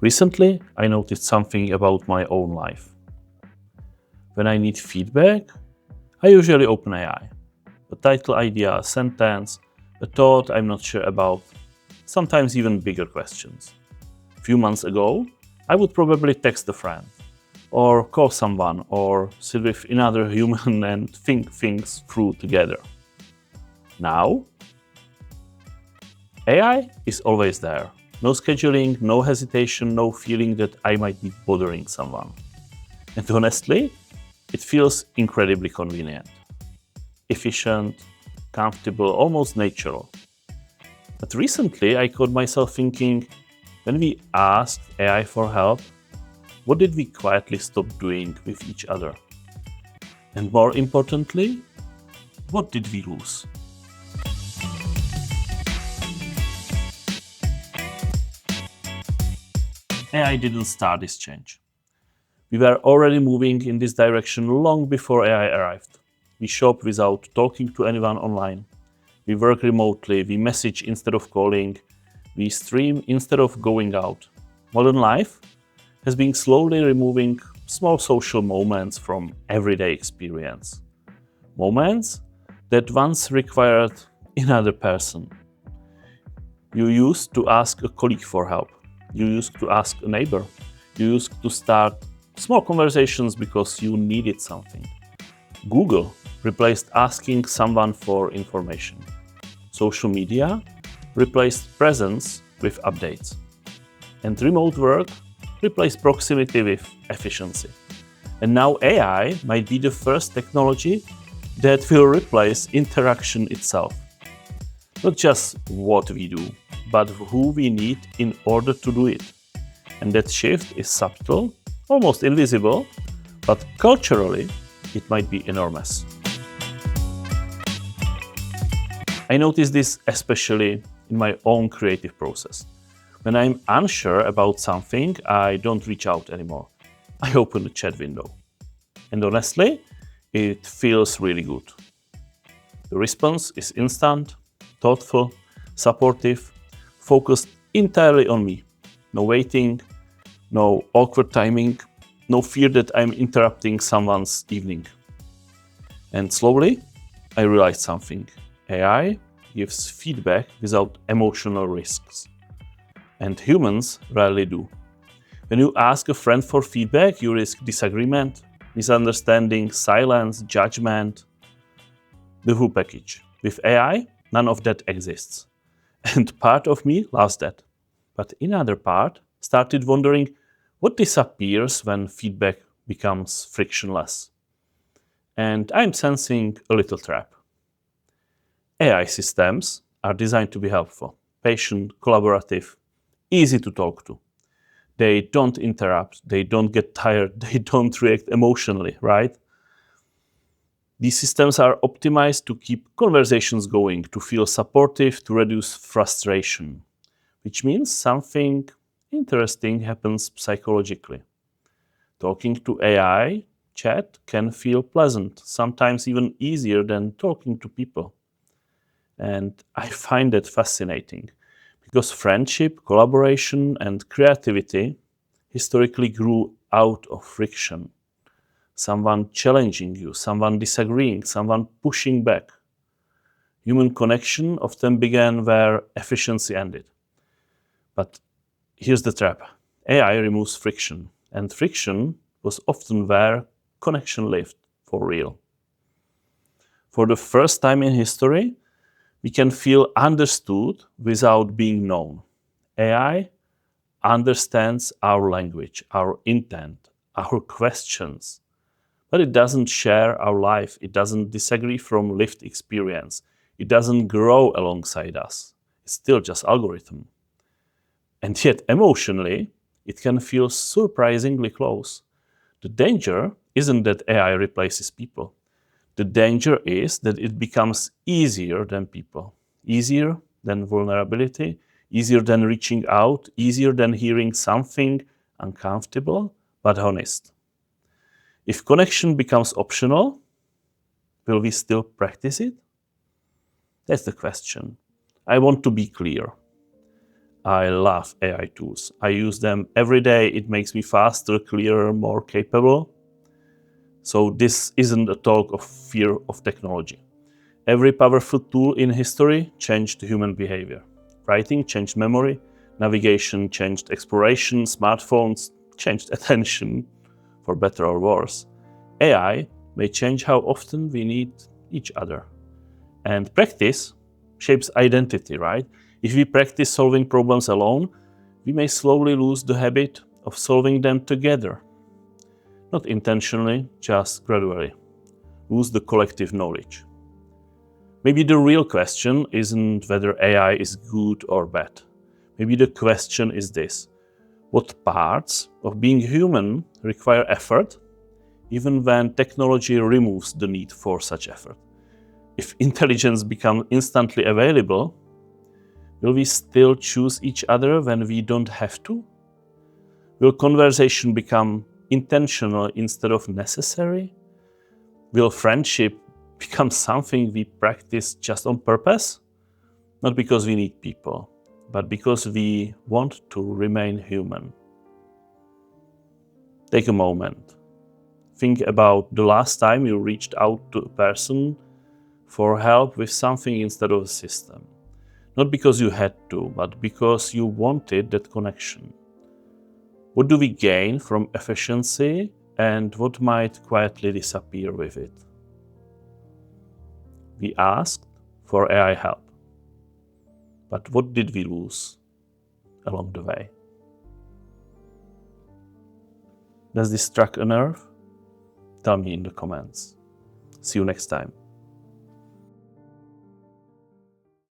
Recently, I noticed something about my own life. When I need feedback, I usually open AI. A title idea, a sentence, a thought I'm not sure about, sometimes even bigger questions. A few months ago, I would probably text a friend, or call someone, or sit with another human and think things through together. Now, AI is always there. No scheduling, no hesitation, no feeling that I might be bothering someone. And honestly, it feels incredibly convenient, efficient, comfortable, almost natural. But recently, I caught myself thinking, when we asked AI for help, what did we quietly stop doing with each other? And more importantly, what did we lose? AI didn't start this change. We were already moving in this direction long before AI arrived. We shop without talking to anyone online. We work remotely, we message instead of calling, we stream instead of going out. Modern life has been slowly removing small social moments from everyday experience. Moments that once required another person. You used to ask a colleague for help. You used to ask a neighbor. You used to start small conversations because you needed something. Google replaced asking someone for information. Social media replaced presence with updates. And remote work replaced proximity with efficiency. And now AI might be the first technology that will replace interaction itself. Not just what we do, but who we need in order to do it. And that shift is subtle, almost invisible, but culturally, it might be enormous. I notice this especially in my own creative process. When I'm unsure about something, I don't reach out anymore. I open the chat window. And honestly, it feels really good. The response is instant, thoughtful, supportive, focused entirely on me. No waiting, no awkward timing, no fear that I'm interrupting someone's evening. And slowly, I realized something. AI gives feedback without emotional risks. And humans rarely do. When you ask a friend for feedback, you risk disagreement, misunderstanding, silence, judgment, the whole package. With AI, none of that exists. And part of me loves that. But another part started wondering what disappears when feedback becomes frictionless. And I'm sensing a little trap. AI systems are designed to be helpful, patient, collaborative, easy to talk to. They don't interrupt, they don't get tired, they don't react emotionally, right? These systems are optimized to keep conversations going, to feel supportive, to reduce frustration, which means something interesting happens psychologically. Talking to AI chat can feel pleasant, sometimes even easier than talking to people. And I find that fascinating because friendship, collaboration, and creativity historically grew out of friction. Someone challenging you, someone disagreeing, someone pushing back. Human connection often began where efficiency ended. But here's the trap. AI removes friction, and friction was often where connection lived for real. For the first time in history, we can feel understood without being known. AI understands our language, our intent, our questions, but it doesn't share our life. It doesn't disagree from lived experience. It doesn't grow alongside us. It's still just algorithm. And yet, emotionally, it can feel surprisingly close. The danger isn't that AI replaces people. The danger is that it becomes easier than people, easier than vulnerability, easier than reaching out, easier than hearing something uncomfortable but honest. If connection becomes optional, will we still practice it? That's the question. I want to be clear. I love AI tools. I use them every day. It makes me faster, clearer, more capable. So this isn't a talk of fear of technology. Every powerful tool in history changed human behavior. Writing changed memory, navigation changed exploration, smartphones changed attention, for better or worse. AI may change how often we need each other. And practice shapes identity, right? If we practice solving problems alone, we may slowly lose the habit of solving them together. Not intentionally, just gradually. Lose the collective knowledge. Maybe the real question isn't whether AI is good or bad. Maybe the question is this: what parts of being human require effort, even when technology removes the need for such effort? If intelligence becomes instantly available, will we still choose each other when we don't have to? Will conversation become intentional instead of necessary? Will friendship become something we practice just on purpose? Not because we need people, but because we want to remain human. Take a moment. Think about the last time you reached out to a person for help with something instead of a system. Not because you had to, but because you wanted that connection. What do we gain from efficiency, and what might quietly disappear with it? We asked for AI help, but what did we lose along the way? Does this struck a nerve? Tell me in the comments. See you next time.